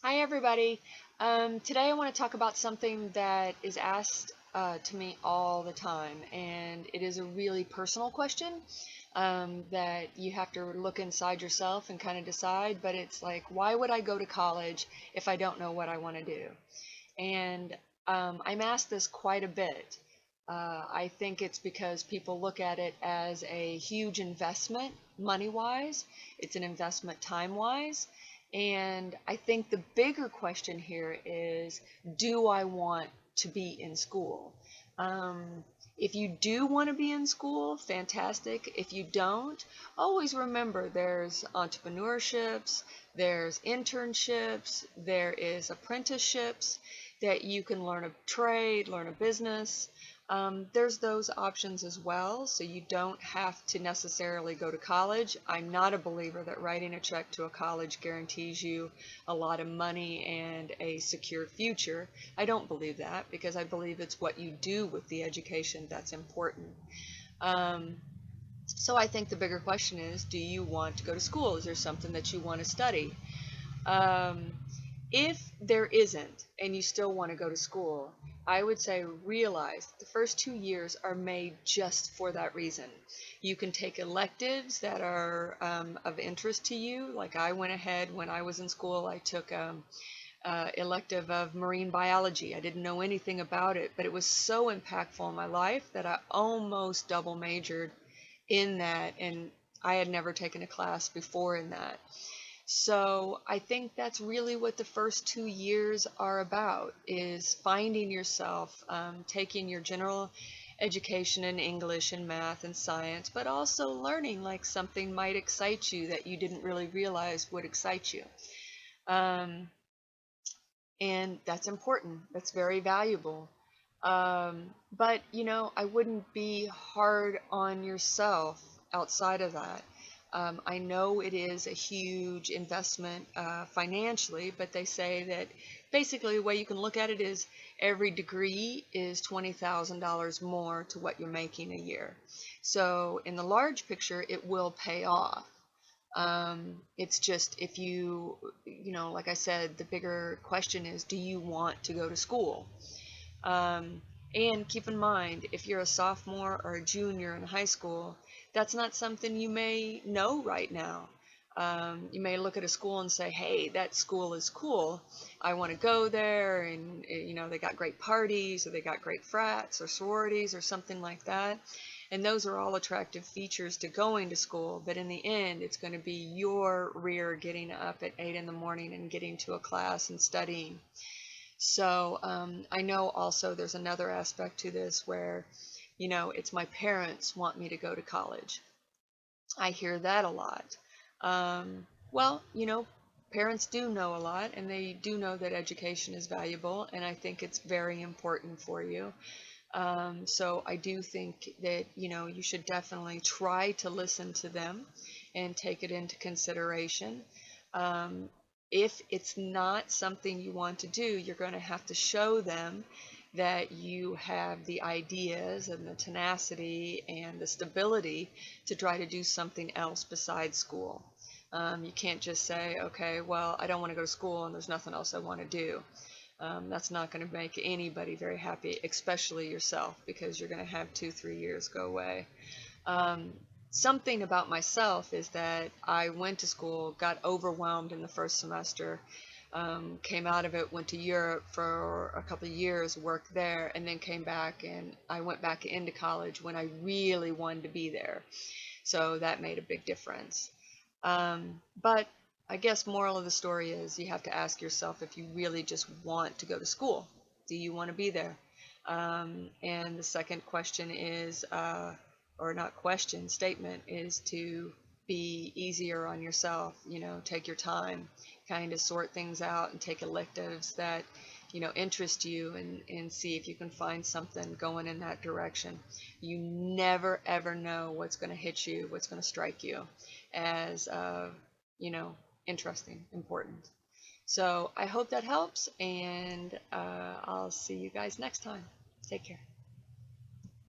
Hi, everybody. Today I want to talk about something that is asked to me all the time, and it is a really personal question that you have to look inside yourself and kind of decide. But it's like, why would I go to college if I don't know what I want to do? And I'm asked this quite a bit. I think it's because people look at it as a huge investment money wise, it's an investment time wise. And I think the bigger question here is, do I want to be in school? Um, if you do want to be in school, fantastic. If you don't, always remember there's entrepreneurships, there's internships, there is apprenticeships that you can learn a trade, learn a business. There's those options as well, so you don't have to necessarily go to college. I'm not a believer that writing a check to a college guarantees you a lot of money and a secure future. I don't believe that because I believe it's what you do with the education that's important. Um, so I think the bigger question is, do you want to go to school? Is there something that you want to study? Um, if there isn't and you still want to go to school, I would say realize the first 2 years are made just for that reason. You can take electives that are of interest to you. Like I went ahead when I was in school, I took elective of marine biology. I didn't know anything about it, but it was so impactful in my life that I almost double majored in that, and I had never taken a class before in that. So I think that's really what the first 2 years are about, is finding yourself, taking your general education in English and math and science, but also learning like something might excite you that you didn't really realize would excite you. Um, and that's important. That's very valuable. But I wouldn't be hard on yourself outside of that. I know it is a huge investment financially, but they say that basically the way you can look at it is every degree is $20,000 more to what you're making a year. So in the large picture, it will pay off. It's just if like I said, the bigger question is, do you want to go to school? Um, and keep in mind, if you're a sophomore or a junior in high school, that's not something you may know right now. You may look at a school and say, hey, that school is cool. I want to go there. And, they got great parties, or they got great frats or sororities or something like that. And those are all attractive features to going to school. But in the end, it's going to be your rear getting up at 8 in the morning and getting to a class and studying. So I know also there's another aspect to this where, it's my parents want me to go to college. I hear that a lot. Well, parents do know a lot, and they do know that education is valuable, and I think it's very important for you. So I do think that, you should definitely try to listen to them and take it into consideration. Um, if it's not something you want to do, you're going to have to show them that you have the ideas and the tenacity and the stability to try to do something else besides school. You can't just say, okay, well, I don't want to go to school and there's nothing else I want to do. That's not going to make anybody very happy, especially yourself, because you're going to have 2, 3 years go away. Um, Something about myself is that I went to school, got overwhelmed in the first semester, came out of it, went to Europe for a couple of years, worked there, and then came back, and I went back into college when I really wanted to be there. So that made a big difference. But I guess moral of the story is you have to ask yourself if you really just want to go to school. Do you want to be there? And the second question is, or not question, statement is to be easier on yourself. Take your time, kind of sort things out and take electives that, interest you, and see if you can find something going in that direction. You never ever know what's going to hit you, what's going to strike you as, you know, interesting, important. So I hope that helps, and I'll see you guys next time. Take care.